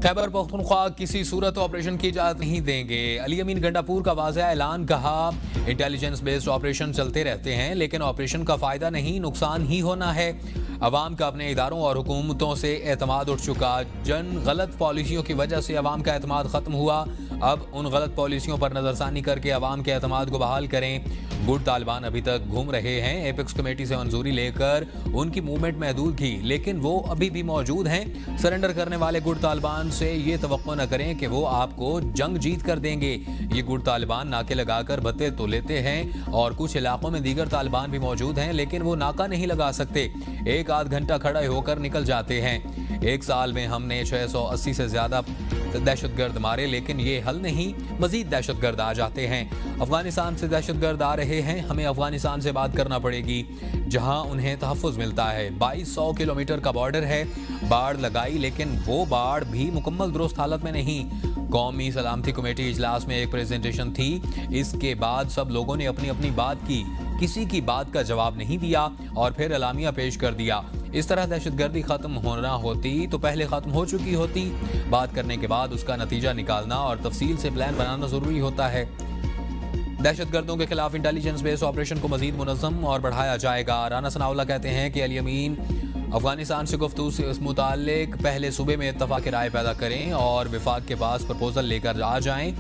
खैबर पख्तूनख्वा किसी सूरत ऑपरेशन की इजाजत नहीं देंगे। अली अमीन गंडापुर का वाज़ेह ऐलान। कहा, इंटेलिजेंस बेस्ड ऑपरेशन चलते रहते हैं लेकिन ऑपरेशन का फायदा नहीं नुकसान ही होना है। अवाम का अपने इदारों और हुकूमतों से एतमाद उठ चुका। गलत पॉलिसियों की वजह से अवाम का एतमाद खत्म हुआ। अब उन गलत पॉलिसियों पर नजरसानी करके अवाम के एतमाद को बहाल करें। गुट तालिबान अभी तक घूम रहे हैं। एपेक्स कमेटी से मंजूरी लेकर उनकी मूवमेंट महदूद की लेकिन वो अभी भी मौजूद हैं। सरेंडर करने वाले गुट तालिबान से ये तवक्को न करें कि वो आपको जंग जीत कर देंगे। ये गुट तालिबान नाके लगाकर भत्ते तो लेते हैं और कुछ इलाकों में दीगर तालिबान भी मौजूद हैं लेकिन वो नाका नहीं लगा सकते। एक आध घंटा खड़े होकर निकल जाते हैं। एक साल में हमने 680 से ज्यादा दहशतगर्द मारे लेकिन ये हल नहीं, मजीद दहशतगर्द आ जाते हैं। अफगानिस्तान से दहशतगर्द आ रहे हैं, हमें अफगानिस्तान से बात करना पड़ेगी जहां उन्हें तहफ़्फ़ुज़ मिलता है। 2200 किलोमीटर का बॉर्डर है। बाढ़ लगाई लेकिन वो बाढ़ भी मुकम्मल दुरुस्त हालत में नहीं। कौमी सलामती कमेटी इजलास में एक प्रेजेंटेशन थी, इसके बाद सब लोगों ने अपनी अपनी बात की, किसी की बात का जवाब नहीं दिया और फिर एलामिया पेश कर दिया। इस तरह दहशतगर्दी खत्म होना होती तो पहले खत्म हो चुकी होती। बात करने के बाद उसका नतीजा निकालना और तफसील से प्लान बनाना जरूरी होता है। दहशतगर्दों के खिलाफ इंटेलिजेंस बेस्ड ऑपरेशन को मजीद मुनज़्ज़म और बढ़ाया जाएगा। राना सनाउल्लाह कहते हैं कि अली अमीन अफगानिस्तान से गुफ्तगू से इस मुताल्लिक पहले सूबे में इत्तफाक़ राय पैदा करें और विफाक के पास प्रपोजल लेकर आ जाएं।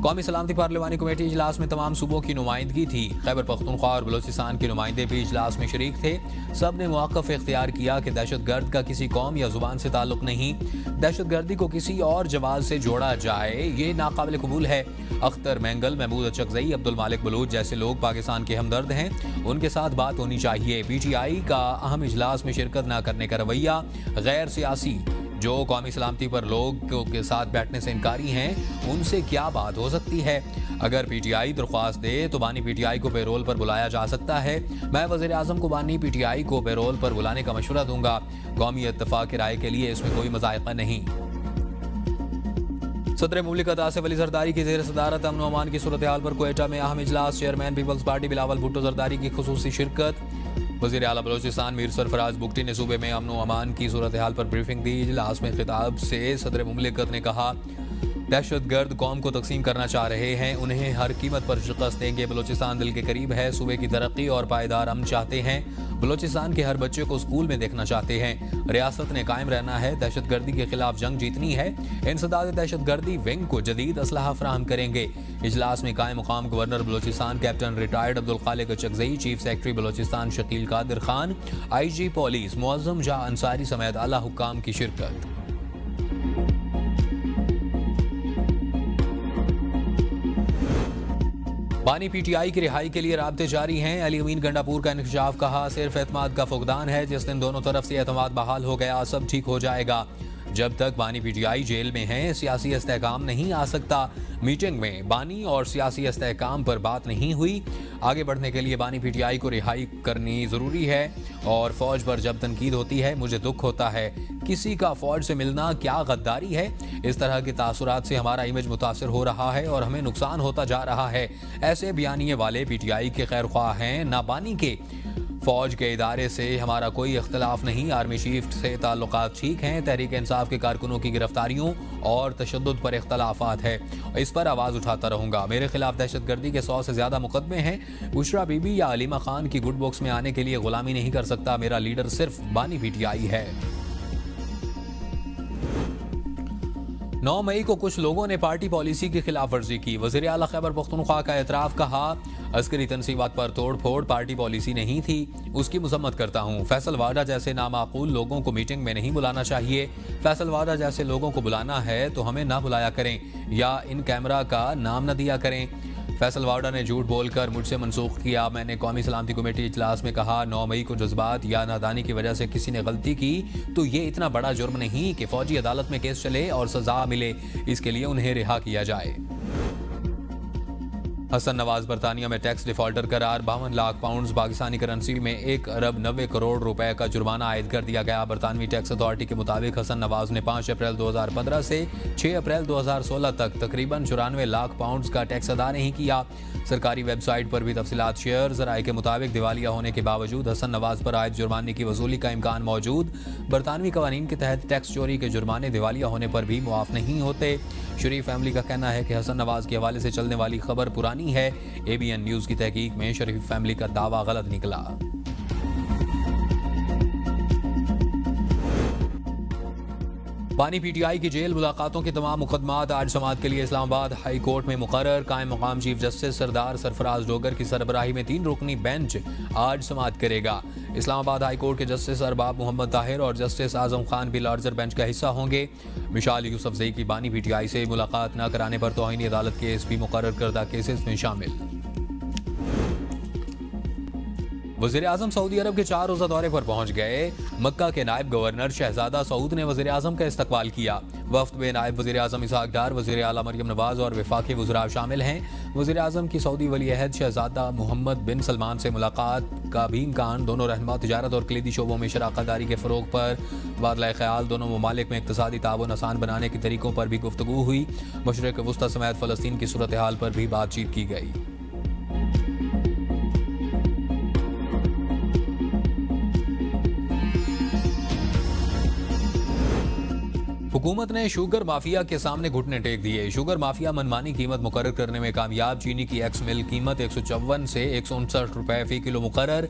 कौमी सलामती पार्लिमानी कमेटी इजलास में तमाम सूबों की नुमाइंदगी थी। खैबर पख्तूनख्वा और बलोचिस्तान के नुमाइंदे भी इजलास में शरीक थे। सब ने मौक़िफ़ इख्तियार किया कि दहशतगर्द का किसी कौम या जुबान से ताल्लुक नहीं, दहशतगर्दी को किसी और जवाब से जोड़ा जाए ये नाकाबिल कबूल है। अख्तर मैंगल, महमूद अचकज़ई, अब्दुल मालिक बलूच जैसे लोग पाकिस्तान के हमदर्द हैं, उनके साथ बात होनी चाहिए। PTI का अहम इजलास में शिरकत न करने का रवैया गैर सियासी। जो कौमी सलामती पर लोग के साथ बैठने से इनकारी हैं उनसे क्या बात हो सकती है। अगर PTI दरख्वास्त दे तो बानी PTI को पेरोल पर बुलाया जा सकता है। मैं वज़ीर आज़म को बानी PTI को पेरोल पर बुलाने का मशवरा दूंगा। कौमी इत्तफाक़ राय के लिए इसमें कोई मज़ायक़ा नहीं। सदर मुमलिकत आसिफ अली जरदारी की ज़ेर सदारत अमन व अमान की सूरत हाल पर कोयटा में अहम इजलास। Chairman Peoples Party Bilawal Bhutto Zardari की खुसूसी शिरकत। वज़ीर आला बलोचिस्तान मीर सरफराज बुगटी ने सूबे में अमन व अमान की सूरत हाल पर ब्रीफिंग दी। इजलास में खिताब से सदर मुमलिकत ने कहा, दहशतगर्द कौम को तकसीम करना चाह रहे हैं, उन्हें हर कीमत पर शिकस्त देंगे। बलोचिस्तान दिल के करीब है, सूबे की तरक्की और पायदार अमन चाहते हैं। बलोचिस्तान के हर बच्चे को स्कूल में देखना चाहते हैं। रियासत ने कायम रहना है, दहशतगर्दी के खिलाफ जंग जीतनी है। इंसदाद दहशतगर्दी विंग को जदीद असलहा फराहम करेंगे। इजलास में कायम मुकाम governor Balochistan captain retired Abdul Khaliq Achakzai, chief secretary Balochistan Shakeel Qadir Khan, IG police Muazzam Shah Ansari समेत आला हुक्काम की शिरकत। बानी PTI की रिहाई के लिए राब्ते जारी हैं। अली अमीन गंडापुर का इंकशाफ। कहा, सिर्फ एतमाद का फुकदान है, जिस दिन दोनों तरफ से एतमाद बहाल हो गया सब ठीक हो जाएगा। जब तक बानी PTI जेल में हैं सियासी इस्तेहकाम नहीं आ सकता। मीटिंग में बानी और सियासी इस्तेहकाम पर बात नहीं हुई। आगे बढ़ने के लिए बानी PTI को रिहाई करनी ज़रूरी है और फ़ौज पर जब तनकीद होती है मुझे दुख होता है। किसी का फ़ौज से मिलना क्या गद्दारी है। इस तरह के तासुरात से हमारा इमेज मुतासर हो रहा है और हमें नुकसान होता जा रहा है। ऐसे बयानिए वाले PTI के खैर ख्वाह हैं, ना बानी के। फौज के इदारे से हमारा कोई इख्तलाफ नहीं, आर्मी चीफ से ताल्लुकात ठीक हैं। तहरीक इंसाफ के कारकुनों की गिरफ्तारियों और तशद्दुद पर इख्तलाफात है, इस पर आवाज़ उठाता रहूंगा। मेरे खिलाफ दहशतगर्दी के 100 से ज़्यादा मुकदमे हैं। बुशरा बीबी या अलीमा खान की गुड बुक्स में आने के लिए गुलामी नहीं कर सकता। मेरा लीडर सिर्फ बानी PTI है। 9 मई को कुछ लोगों ने पार्टी पॉलिसी की खिलाफ वर्जी की। वज़ीर आला खैबर पख्तूनख्वा का एतराफ़। कहा, अस्करी तनसीबात पर तोड़ फोड़ पार्टी पॉलिसी नहीं थी, उसकी मजम्मत करता हूँ। फैसल वाडा जैसे नामाकूल लोगों को मीटिंग में नहीं बुलाना चाहिए। फैसल वाडा जैसे लोगों को बुलाना है तो हमें ना बुलाया करें या इन कैमरा का नाम न दिया करें। फैसल वाडा ने झूठ बोलकर मुझसे मनसूख किया। मैंने कौमी सलामती कमेटी इजलास में कहा, 9 मई को जज्बात या नादानी की वजह से किसी ने गलती की तो ये इतना बड़ा जुर्म नहीं कि फौजी अदालत में केस चले और सजा मिले। इसके लिए उन्हें रिहा किया जाए। हसन नवाज बरतानिया में टैक्स डिफॉल्टर करार, 52 लाख पाउंड पाकिस्तानी करेंसी में 1 अरब 90 करोड़ रुपए का जुर्माना आयद कर दिया गया। बरतानवी टैक्स अथॉरिटी के मुताबिक हसन नवाज ने 5 अप्रैल 2015 से 6 अप्रैल 2016 तक तकरीबन 94 लाख पाउंड का टैक्स अदा नहीं किया। सरकारी वेबसाइट पर भी तफसीलात शेयर। जराये के मुताबिक दिवालिया होने के बावजूद हसन नवाज पर आयद जुर्माने की वसूली का इम्कान मौजूद। बरतानवी कवानीन के तहत टैक्स चोरी के जुर्माने दिवालिया होने पर भी मुआफ नहीं होते। शरीफ फैमिली का कहना है कि हसन नवाज के हवाले से चलने वाली खबर पुरानी है। ABN न्यूज की तहकीक में शरीफ फैमिली का दावा गलत निकला। बानी PTI की जेल मुलाकातों के तमाम मुकदमात आज समाअत के लिए इस्लामाबाद हाई कोर्ट में मुकर्रर। कायम मकाम चीफ जस्टिस सरदार सरफराज डोगर की सरबराही में 3 रुकनी बेंच आज समाअत करेगा। इस्लामाबाद हाई कोर्ट के जस्टिस अरबाब मोहम्मद ताहिर और जस्टिस आजम खान भी लार्जर बेंच का हिस्सा होंगे। मिशाल यूसुफजई की बानी PTI से मुलाकात न कराने पर तौहीन अदालत केस भी मुकर्रर करदा केसेस में शामिल। वज़ीर आज़म सऊदी अरब के 4 रोज़ा दौरे पर पहुंच गए। मक्का के नायब गवर्नर शहजादा सऊद ने वज़ीर आज़म का इस्तकबाल किया। वफ्द में नायब वज़ीर आज़म इसहाक डार, वज़ीर आला मरियम नवाज और वफाकी वज़रा शामिल हैं। वज़ीर आज़म की सऊदी वली अहद शहजादा मोहम्मद बिन सलमान से मुलाकात का भी इम्कान। दोनों रहनुमा तिजारत और कलीदी शोबों में शराकतदारी के फ़रोग पर तबादला ख्याल। दोनों ममालिक में इक़्तिसादी ताउन आसान बनाने के तरीकों पर भी गुफ्तगू हुई। मशरिक़ वुस्ता समेत फ़लस्तीन की सूरत हाल पर भी बातचीत की गई। हुकूमत ने शुगर माफिया के सामने घुटने टेक दिए। शुगर माफिया मनमानी कीमत मुकर्रर करने में कामयाब। चीनी की एक्स मिल कीमत 154 से 159 रुपए फी किलो मुकर्रर।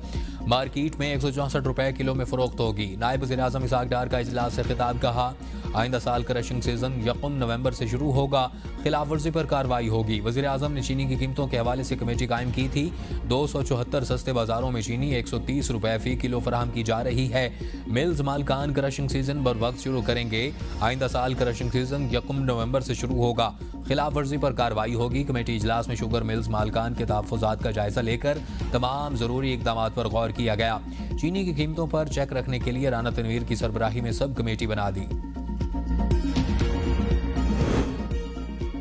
मार्केट में 164 रुपए किलो में फरोख्त होगी। नायब वज़ीर आज़म इसहाक डार का इजलास से खिताब। कहा आइंदा साल क्रशिंग सीजन 1 नवंबर से शुरू होगा। खिलाफ वर्जी पर कार्रवाई होगी। वज़ीर आज़म ने चीनी की कीमतों के हवाले से कमेटी कायम की थी। 274 सस्ते बाजारों में चीनी 130 रुपए फी किलो फराहम की जा रही है। मिल्स मालकान क्रशिंग सीजन बर वक्त शुरू करेंगे। आइंदा साल क्रशिंग सीजन 1 नवंबर से शुरू होगा। खिलाफ वर्जी पर कार्रवाई होगी। कमेटी इजलास में शुगर मिल्स मालकान के तहफ़्फ़ुज़ात का जायजा लेकर तमाम ज़रूरी इक़दामात पर गौर किया गया। चीनी की कीमतों पर चेक रखने के लिए राना तनवीर की सरबराही में सब कमेटी बना दी।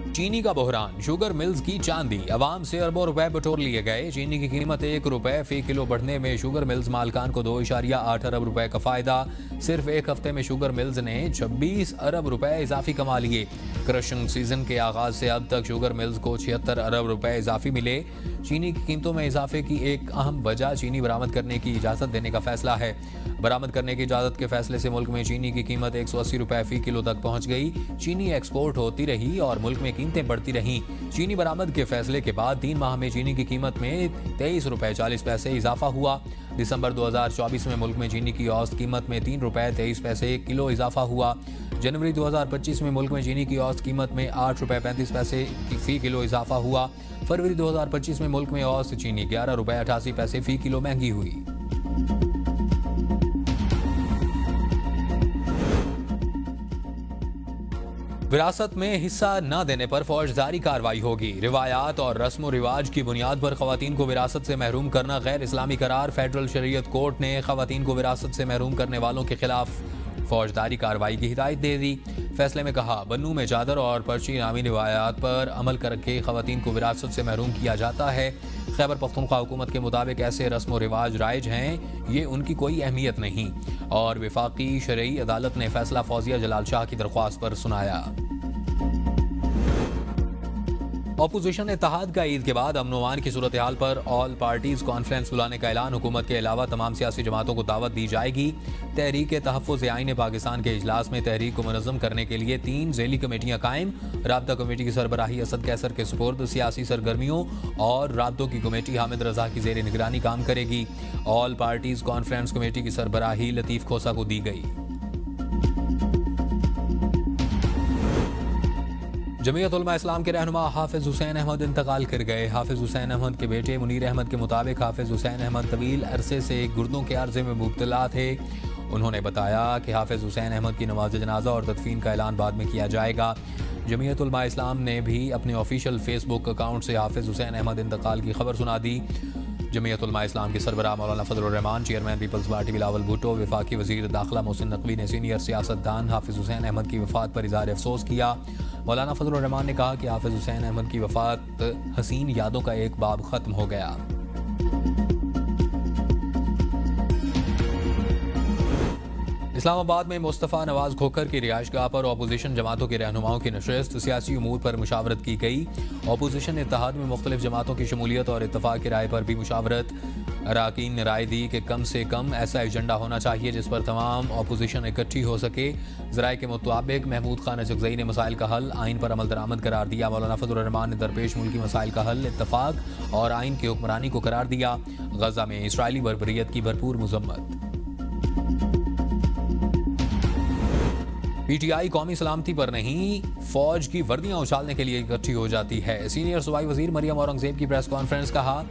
चीनी का बहरान, शुगर मिल्स की चांदी। अवाम से अरबों रुपए बटोर लिए गए। चीनी की कीमत 1 रुपए फी किलो बढ़ने में शुगर मिल्स मालकान को 2.8 अरब रुपए का फायदा। सिर्फ एक हफ्ते में शुगर मिल्स ने 26 अरब रुपए इजाफी कमा लिए। क्रशिंग सीजन के आगाज से अब तक शुगर मिल्स को 76 अरब रुपए इजाफी मिले। चीनी की कीमतों में इजाफे की एक अहम वजह चीनी बरामद करने की इजाजत देने का फैसला है। बरामद करने की इजाजत के फैसले से मुल्क में चीनी की कीमत 180 रुपए फी किलो तक पहुंच गई। चीनी एक्सपोर्ट होती रही और मुल्क में कीमतें बढ़ती रहीं। चीनी बरामद के फैसले के बाद 3 माह में चीनी की कीमत में 23 रुपए 40 पैसे इजाफा हुआ। दिसंबर 2024 में मुल्क में चीनी की औसत कीमत में 3 रुपए 23 पैसे किलो इजाफा हुआ। जनवरी 2025 में मुल्क में चीनी की औसत कीमत में 8 रुपए 35 पैसे फी किलो इजाफा हुआ। फरवरी 2025 में मुल्क में औसत चीनी 11 रुपए 88 पैसे फी किलो महंगी हुई। विरासत में हिस्सा न देने पर फौजदारी कार्रवाई होगी। रिवायात और रस्म रिवाज की बुनियाद पर खवातीन को विरासत से महरूम करना गैर इस्लामी करार। फेडरल शरीयत कोर्ट ने खवातीन को विरासत से महरूम करने वालों के खिलाफ फौजदारी कार्रवाई की हिदायत दे दी। फैसले में कहा बन्नू में चादर और पर्ची नामी रिवायात पर अमल करके खवातीन को विरासत से महरूम किया जाता है। खैबर पख्तूनख्वा हुकूमत के मुताबिक ऐसे रस्म व रिवाज राइज हैं, ये उनकी कोई अहमियत नहीं। और वफाकी शरई अदालत ने फैसला फौजिया जलाल शाह की दरख्वास्त पर सुनाया। ऑपोजिशन इत्तेहाद का ईद के बाद अमन अमान की सूरत हाल पर ऑल पार्टीज कॉन्फ्रेंस बुलाने का ऐलान। हुकूमत के अलावा तमाम सियासी जमातों को दावत दी जाएगी। तहरीक तहफ़्फ़ुज़ आईन पाकिस्तान के इजलास में तहरीक को मुनज़्ज़म करने के लिए 3 ज़ेली कमेटियाँ कायम। राब्ता कमेटी की सरबराही असद कैसर के सुपुर्द सियासी सरगर्मियों और राब्तों की कमेटी हामिद रजा की ज़ेर निगरानी काम करेगी। ऑल पार्टीज कॉन्फ्रेंस कमेटी की सरबराही लतीफ़ खोसा को दी गई। जमीयत उलमा इस्लाम के रहनुमा हाफिज हुसैन अहमद इंतकाल कर गए। हाफिज हुसैन अहमद के बेटे मुनीर अहमद के मुताबिक हाफिज हुसैन अहमद तवील अरसे से गुर्दों के अर्जे में मुब्तला थे। उन्होंने बताया कि हाफिज हुसैन अहमद की नमाज जनाजा और तदफीन का ऐलान बाद में किया जाएगा। जमीयत उलमा इस्लाम ने भी अपने ऑफिशियल फेसबुक अकाउंट से हाफिज हुसैन अहमद इंतकाल की खबर सुना दी। जमीयत उलमा इस्लाम के सरबराह मौलाना Fazlur Rehman, chairman Peoples Party Bilawal Bhutto, वफाकी वजीर दाखिला मोहसिन नकवी ने सीनियर सियासतदान हाफिज हुसैन अहमद की वफात पर इज़हार अफसोस किया। मौलाना फजलुर रहमान ने कहा कि हाफिज हुसैन अहमद की वफात हसीन यादों का एक बाब खत्म हो गया। इस्लामाबाद में मुस्तफ़ा नवाज खोखर की रिहाइशगाह पर अपोजिशन जमातों के रहनुमाओं की नशस्त, सियासी उमूर पर मुशावरत की गई। अपोजिशन इत्तेहाद में मुख्तलिफ जमातों की शमूलियत और इत्तफाक की राय पर भी मुशावरत। अरकान ने राय दी कि कम से कम ऐसा एजेंडा होना चाहिए जिस पर तमाम अपोजिशन इकट्ठी हो सके। ज़राए के मुताबिक महमूद खान अचकज़ई ने मसाइल का हल आइन पर अमल दरामद करार दिया। मौलाना फजलुर रहमान ने दरपेश मुल्की मसाइल का हल, इत्तफाक और आइन की हुक्मरानी को करार दिया। गजा में इसराइली बर्बरियत की भरपूर मजम्मत। पीटीआई कौमी सलामती पर नहीं, फौज की वर्दियां उछालने के लिए इकट्ठी हो जाती है। सीनियर सूबाई वजीर मरियम औरंगजेब की प्रेस कॉन्फ्रेंस। कहा,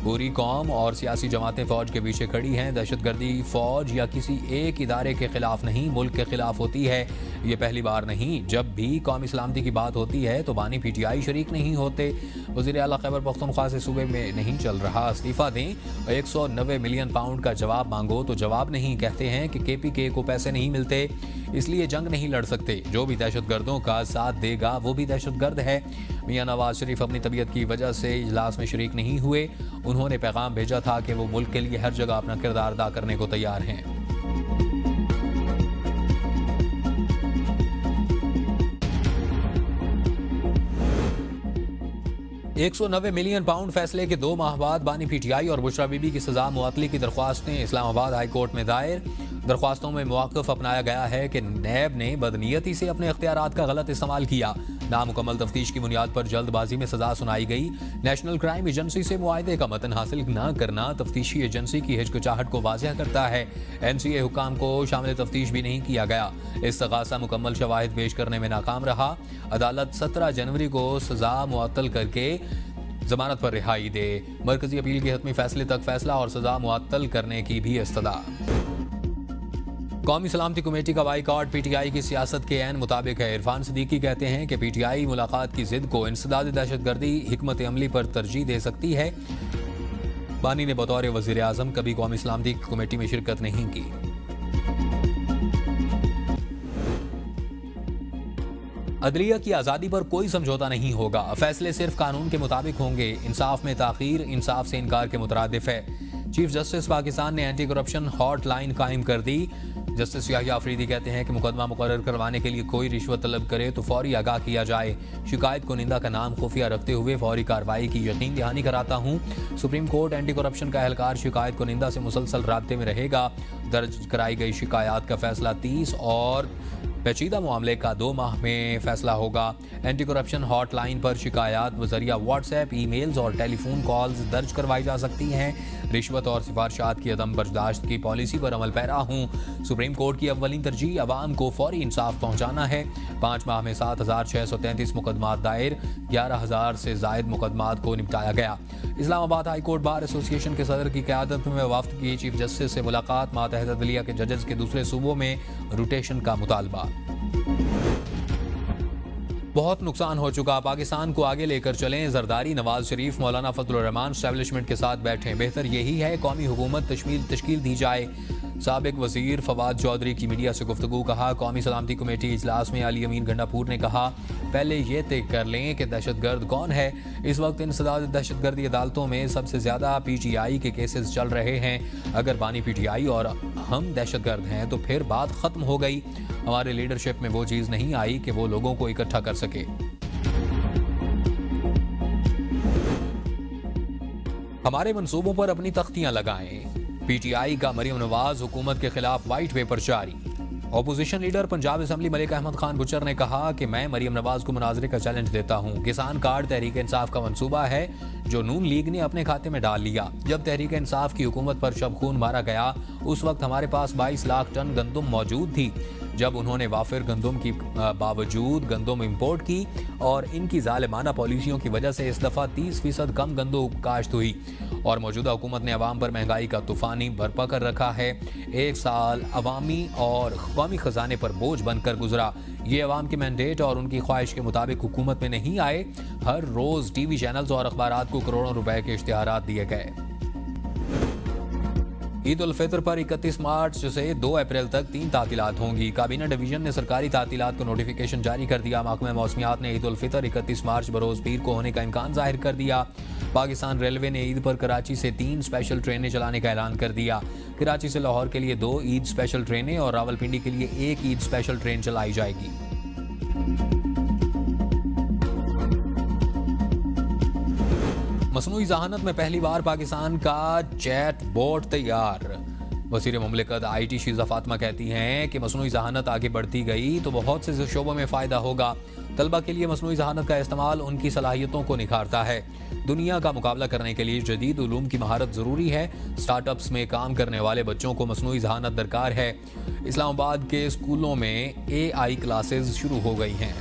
पूरी कौम और सियासी जमातें फौज के पीछे खड़ी हैं। दहशतगर्दी फौज या किसी एक इदारे के खिलाफ नहीं, मुल्क के खिलाफ होती है। ये पहली बार नहीं, जब भी कौमी सलामती की बात होती है तो बानी पीटीआई शरीक नहीं होते। वज़ीर आला खैबर पख्तूनख्वा से सूबे में नहीं चल रहा, इस्तीफा दें। 190 मिलियन पाउंड का जवाब मांगो तो जवाब नहीं। कहते हैं कि केपीके को पैसे नहीं मिलते, इसलिए जंग नहीं लड़ सकते। जो भी दहशतगर्दों का साथ देगा वो भी दहशतगर्द है। मियां नवाज शरीफ अपनी तबीयत की वजह से इजलास में शरीक नहीं हुए। उन्होंने पैगाम भेजा था कि वो मुल्क के लिए हर जगह अपना किरदार अदा करने को तैयार हैं। $190 मिलियन फैसले के 2 माह बाद बानी पीटीआई और बुशरा बीबी की सजा मुअत्तली की दरख्वास्तें इस्लामाबाद हाई कोर्ट में दायर। दरख्वास्तों में मौक़िफ़ अपनाया गया है कि नैब ने बदनीयती से अपने इख्तियारात का गलत इस्तेमाल किया। नामुकम्मल तफ्तीश की बुनियाद पर जल्दबाजी में सजा सुनाई गई। नेशनल क्राइम एजेंसी से मुआहदे का मतन हासिल न करना तफ्तीशी एजेंसी की हिचकिचाहट को वाज़ेह करता है। NCA हुकाम को शामिल तफ्तीश भी नहीं किया गया। इस्तग़ासा मुकम्मल शवाहिद पेश करने में नाकाम रहा। अदालत 17 जनवरी को सजा मुअत्तल करके जमानत पर रिहाई दे। मरकजी अपील के हतमी फैसले तक फैसला और सजा मुअत्तल करने की भी इस्तदा। कौमी सलामती कमेटी का बाइकॉट पीटीआई की सियासत के ऐन मुताबिक है। इरफान सिद्दीकी कहते हैं कि पीटीआई मुलाकात की जिद को इंसदाद दहशतगर्दी हिकमत अमली पर तरजीह दे सकती है। बानी ने बतौर वजीर आजम कभी कौमी सलामती कमेटी में शिरकत नहीं की। अदलिया की आज़ादी पर कोई समझौता नहीं होगा। फैसले सिर्फ कानून के मुताबिक होंगे। इंसाफ में ताखीर इंसाफ से इनकार के मुतरादिफ है। चीफ जस्टिस पाकिस्तान ने एंटी करप्शन हॉटलाइन कायम कर दी। जस्टिस याहिया अफरीदी कहते हैं कि मुकदमा मुकर्रर करवाने के लिए कोई रिश्वत तलब करे तो फौरी आगाह किया जाए। शिकायत कुनिंदा का नाम खुफिया रखते हुए फौरी कार्रवाई की यकीन दहानी कराता हूँ। सुप्रीम कोर्ट एंटी करप्शन का एहलकार शिकायत कुनिंदा से मुसलसल राब्ते में रहेगा। दर्ज कराई गई शिकायत का फैसला 30 और पेचीदा मामले का 2 माह में फैसला होगा। एंटी करप्शन हॉटलाइन पर शिकायत बजरिया व्हाट्सएप, ईमेल्स और टेलीफोन कॉल्स दर्ज करवाई जा सकती हैं। रिश्वत और सिफारशात की अदम बर्दाश्त की पॉलिसी पर अमल पैरा हूँ। सुप्रीम कोर्ट की अव्वलीन तरजीह अवाम को फौरी इंसाफ पहुँचाना है। 5 माह में 7,633 मुकदमात दायर, 11,000 से जायद मुकदमात को निपटाया गया। Islamabad high court bar association के सदर की क़यादत में वफ्द की चीफ जस्टिस से मुलाकात। मातहत अदलिया के जजेस के दूसरे सूबों में रोटेशन का मुतालबा। बहुत नुकसान हो चुका, पाकिस्तान को आगे लेकर चलें। जरदारी, नवाज शरीफ, मौलाना फजलुर रहमान एस्टैब्लिशमेंट के साथ बैठें। बेहतर यही है कौमी हुकूमत तश्कील दी जाए। साबिक वजीर फवाद चौधरी की मीडिया से गुफ्तगू। कहा, कौमी सलामती कमेटी इजलास में अली अमीन गंडापुर ने कहा, पहले ये तय कर लें कि दहशतगर्द कौन है। इस वक्त इंसदाद दहशतगर्दी अदालतों में सबसे ज़्यादा पीटीआई के केसेस चल रहे हैं। अगर बानी पीटीआई और हम दहशतगर्द हैं तो फिर बात ख़त्म हो गई। हमारे लीडरशिप में वो चीज़ नहीं आई कि वो लोगों को इकट्ठा कर सके। हमारे मंसूबों पर अपनी तख्तियां लगाएं। पीटीआई का मरियम नवाज हुकूमत के खिलाफ वाइट पेपर जारी। Opposition leader Punjab assembly Malik Ahmad Khan Bhachar ने कहा कि मैं मरियम नवाज को मुनाजरे का चैलेंज देता हूं। किसान कार्ड तहरीक इंसाफ का मंसूबा है जो नून लीग ने अपने खाते में डाल लिया। जब तहरीक इंसाफ की हुकूमत पर शब खून मारा गया उस वक्त हमारे पास 22 लाख टन गंदम मौजूद थी। जब उन्होंने वाफिर गंदम की बावजूद गंदम इंपोर्ट की और इनकी जालिमाना पॉलिसियों की वजह से इस दफ़ा 30% कम गंदम काश्त हुई और मौजूदा हुकूमत ने अवाम पर महंगाई का तूफानी बरपा कर रखा है। 1 साल अवामी और कौमी खजाने पर बोझ बनकर गुजरा। ये अवाम के मैंडेट और उनकी ख्वाहिश के मुताबिक हुकूमत में नहीं आए। हर रोज़ टीवी चैनल्स और अखबारात को करोड़ों रुपए के इश्तिहारात दिए गए। ईद उल फितर पर 31 मार्च से 2 अप्रैल तक 3 तातीलात होंगी। काबीना डिवीजन ने सरकारी तातीलात को नोटिफिकेशन जारी कर दिया। महकमा मौसमियात ने ईद उल फितर 31 मार्च बरोज पीर को होने का इम्कान जाहिर कर दिया। पाकिस्तान रेलवे ने ईद पर कराची से 3 स्पेशल ट्रेनें चलाने का ऐलान कर दिया। कराची से लाहौर के लिए 2 ईद स्पेशल ट्रेनें और रावलपिंडी के लिए 1 ईद स्पेशल ट्रेन चलाई जाएगी। मसनूई जहानत में पहली बार पाकिस्तान का चैट बोट तैयार। वज़ीर मुमलिकत IT शीज़ा फातिमा कहती हैं कि मसनूई जहानत आगे बढ़ती गई तो बहुत से शोबों में फ़ायदा होगा। तलबा के लिए मसनूई जहानत का इस्तेमाल उनकी सलाहियतों को निखारता है। दुनिया का मुकाबला करने के लिए जदीद उलूम की महारत ज़रूरी है। स्टार्टअप्स में काम करने वाले बच्चों को मसनूई जहानत दरकार है। इस्लामाबाद के स्कूलों में AI क्लासेस शुरू हो गई हैं।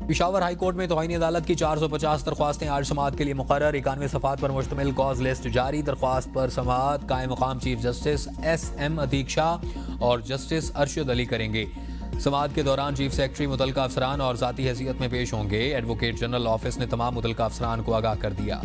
पेशावर हाई कोर्ट में तौहीन अदालत की 450 दरख्वास्तें आज समाअत के लिए मुकर्रर। 91 सफ़ात पर मुश्तमिल कॉज लिस्ट जारी। दरख्वास्त पर समाअत कायम मकाम chief justice SM Atiq Shah और जस्टिस अरशद अली करेंगे। समाअत के दौरान चीफ सेक्रेटरी मुतल्लिका अफसरान और ज़ाती हैसियत में पेश होंगे। एडवोकेट जनरल ऑफिस ने तमाम मुतल्लिका अफसरान को आगाह कर दिया।